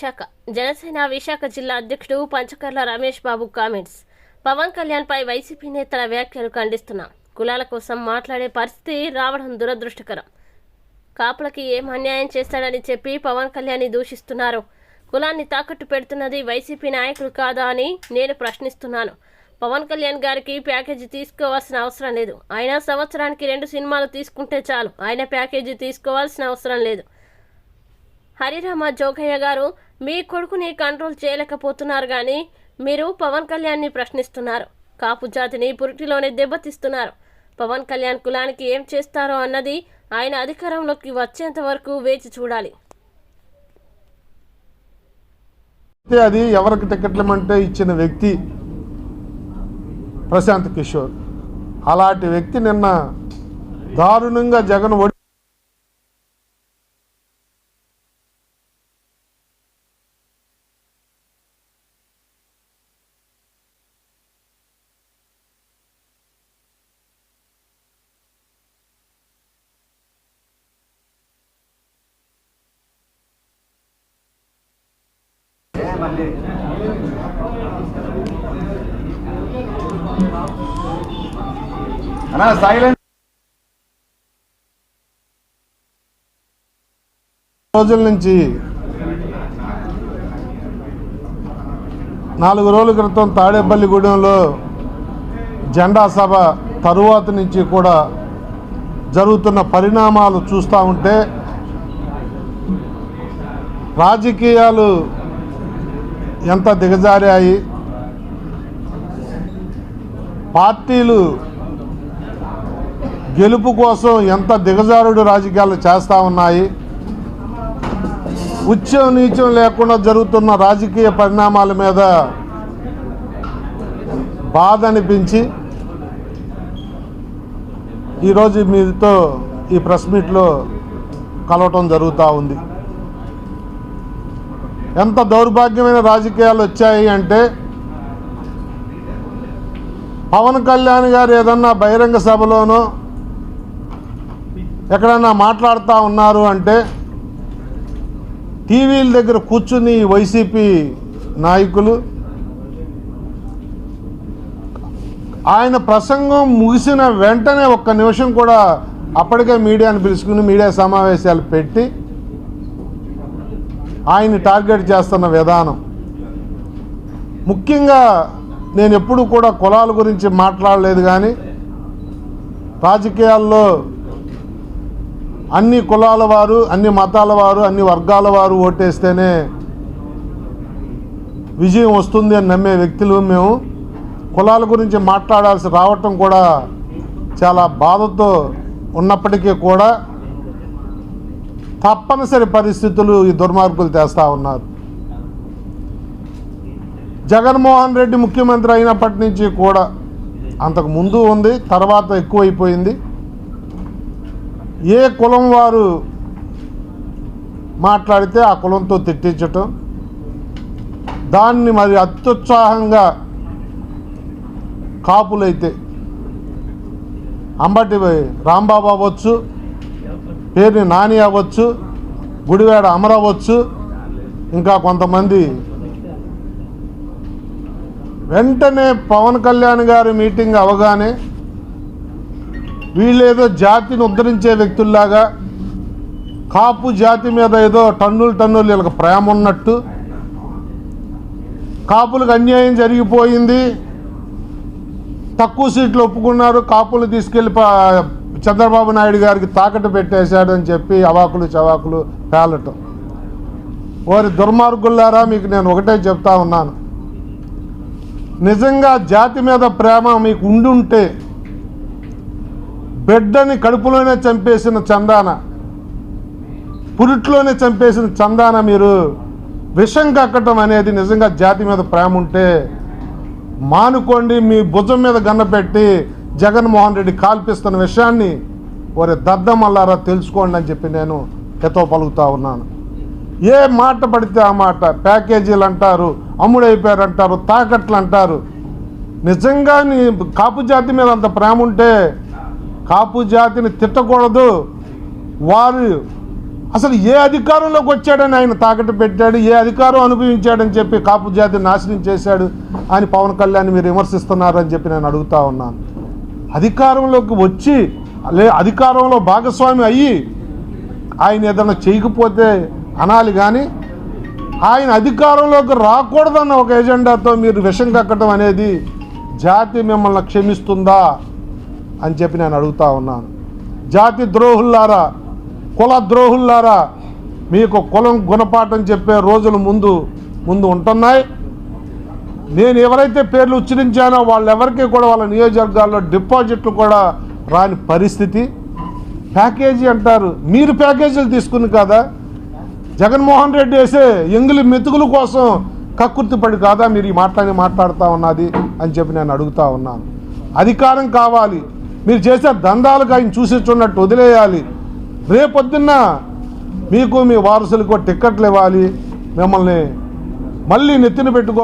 విశాఖ జనసేన విశాఖ జిల్లా అధ్యక్షుడు పంచకర్ల రమేష్ బాబు కామెంట్స్. పవన్ కళ్యాణ్ పై వైసీపీ నేతల వ్యాఖ్యలు ఖండిస్తున్నాం. కులాల కోసం మాట్లాడే పరిస్థితి రావడం దురదృష్టకరం. కాపులకి ఏం అన్యాయం చేస్తాడని చెప్పి పవన్ కళ్యాణ్ దూషిస్తున్నారు. కులాన్ని తాకట్టు పెడుతున్నది వైసీపీ నాయకులు కాదా అని నేను ప్రశ్నిస్తున్నాను. పవన్ కళ్యాణ్ గారికి ప్యాకేజీ తీసుకోవాల్సిన అవసరం లేదు. ఆయన సంవత్సరానికి 2 సినిమాలు తీసుకుంటే చాలు. ఆయన ప్యాకేజీ తీసుకోవాల్సిన అవసరం లేదు. హరిరామ జోగయ్య గారు, మీ కొడుకుని కంట్రోల్ చేయలేకపోతున్నారు కానీ మీరు పవన్ కళ్యాణ్ని ప్రశ్నిస్తున్నారు. కాపు జాతిని పురిటిలోనే దెబ్బతీస్తున్నారు. పవన్ కళ్యాణ్ కులానికి ఏం చేస్తారో అన్నది ఆయన అధికారంలోకి వచ్చేంత వరకు వేచి చూడాలి. అది ఎవరికి టికెట్లమంటే ఇచ్చిన వ్యక్తి ప్రశాంత్ కిషోర్. అలాంటి వ్యక్తి నిన్న దారుణంగా జగన్ రోజుల నుంచి 4 రోజుల క్రితం తాడేపల్లిగూడెంలో జెండా సభ తరువాత నుంచి కూడా జరుగుతున్న పరిణామాలు చూస్తూ ఉంటే రాజకీయాలు ఎంత దిగజారాయి, పార్టీలు గెలుపు కోసం ఎంత దిగజారుడు రాజకీయాలు చేస్తూ ఉన్నాయి. ఉచ్చం నీచం లేకుండా జరుగుతున్న రాజకీయ పరిణామాల మీద బాధ అనిపించి ఈరోజు మీతో ఈ ప్రెస్ మీట్లో కలవటం జరుగుతూ ఉంది. ఎంత దౌర్భాగ్యమైన రాజకీయాలు వచ్చాయి అంటే, పవన్ కళ్యాణ్ గారు ఏదన్నా బహిరంగ సభలోనో ఎక్కడన్నా మాట్లాడుతూ ఉన్నారు అంటే టీవీల దగ్గర కూర్చుని వైసీపీ నాయకులు ఆయన ప్రసంగం ముగిసిన వెంటనే 1 నిమిషం కూడా అప్పటికే మీడియాను పిలుచుకుని మీడియా సమావేశాలు పెట్టి ఆయన్ని టార్గెట్ చేస్తున్న విధానం. ముఖ్యంగా నేను ఎప్పుడు కూడా కులాల గురించి మాట్లాడలేదు, కానీ రాజకీయాల్లో అన్ని కులాల వారు, అన్ని మతాల వారు, అన్ని వర్గాల వారు ఓటేస్తేనే విజయం వస్తుంది అని నమ్మే వ్యక్తులు మేము. కులాల గురించి మాట్లాడాల్సి రావటం కూడా చాలా బాధతో ఉన్నప్పటికీ కూడా తప్పనిసరి పరిస్థితులు ఈ దుర్మార్గులు తెస్తూ ఉన్నారు. జగన్మోహన్ రెడ్డి ముఖ్యమంత్రి అయినప్పటి నుంచి కూడా, అంతకు ముందు ఉంది, తర్వాత ఎక్కువైపోయింది, ఏ కులం వారు మాట్లాడితే ఆ కులంతో తిట్టించటం, దాన్ని మరి అత్యుత్సాహంగా కాపులైతే అంబటి రాంబాబు అవ్వచ్చు, పేరుని నాని అవ్వచ్చు, గుడివాడ అమర అవ్వచ్చు, ఇంకా కొంతమంది వెంటనే పవన్ కళ్యాణ్ గారి మీటింగ్ అవగానే వీళ్ళేదో జాతిని ఉద్ధరించే వ్యక్తుల్లాగా కాపు జాతి మీద ఏదో టన్నులు వీళ్ళకి ప్రేమ ఉన్నట్టు, కాపులకు అన్యాయం జరిగిపోయింది, తక్కువ సీట్లు ఒప్పుకున్నారు, కాపులు తీసుకెళ్ళి చంద్రబాబు నాయుడు గారికి తాకట్టు పెట్టేశాడని చెప్పి అవాకులు చవాకులు పేలటం. వారి దుర్మార్గులారా, మీకు నేను ఒకటే చెప్తా ఉన్నాను, నిజంగా జాతి మీద ప్రేమ మీకు ఉండుంటే బిడ్డని కడుపులోనే చంపేసిన చందాన, పురిట్లోనే చంపేసిన చందాన మీరు విషం కక్కటం అనేది నిజంగా జాతి మీద ప్రేమ ఉంటే మానుకోండి. మీ భుజం మీద గన్నపెట్టి జగన్మోహన్ రెడ్డి కాల్పిస్తున్న విషయాన్ని వారి దద్దమల్లారా తెలుసుకోండి అని చెప్పి నేను హితవు పలుకుతా ఉన్నాను. ఏ మాట పడితే ఆ మాట ప్యాకేజీలు అంటారు, అమ్ముడైపోయారు అంటారు, తాకట్లు అంటారు. నిజంగా నీ కాపు జాతి మీద అంత ప్రేమ ఉంటే కాపు జాతిని తిట్టకూడదు, వారు అసలు ఏ అధికారంలోకి వచ్చాడని ఆయన తాకట్టు పెట్టాడు, ఏ అధికారం అనుభవించాడని చెప్పి కాపు జాతిని నాశనం చేశాడు అని పవన్ కళ్యాణ్ మీరు విమర్శిస్తున్నారని చెప్పి నేను అడుగుతా ఉన్నాను. అధికారంలోకి వచ్చి అధికారంలో భాగస్వామి అయ్యి ఆయన ఏదైనా చేయకపోతే అనాలి, కానీ ఆయన అధికారంలోకి రాకూడదన్న ఒక ఎజెండాతో మీరు విషం కక్కడం అనేది జాతి మిమ్మల్ని క్షమిస్తుందా అని చెప్పి నేను అడుగుతా ఉన్నాను. జాతి ద్రోహుల్లారా, కుల ద్రోహుల్లారా, మీకు కులం గుణపాఠం చెప్పే రోజులు ముందు ఉంటున్నాయి. నేను ఎవరైతే పేర్లు ఉచ్చరించానో వాళ్ళెవరికీ కూడా వాళ్ళ నియోజకవర్గాల్లో డిపాజిట్లు కూడా రాని పరిస్థితి. ప్యాకేజీ అంటారు, మీరు ప్యాకేజీలు తీసుకుని కదా జగన్మోహన్ రెడ్డి వేసే ఎంగిలి మెతుకుల కోసం కక్కుర్తిపడి కాదా మీరు ఈ మాట్లాడుతూ ఉన్నది అని చెప్పి నేను అడుగుతా ఉన్నాను. అధికారం కావాలి, మీరు చేసే దందాలకు ఆయన చూసిస్తున్నట్టు వదిలేయాలి. రేపొద్దున్న మీకు మీ వారసులకు టిక్కెట్లు ఇవ్వాలి, మిమ్మల్ని మళ్ళీ నెత్తిన పెట్టుకో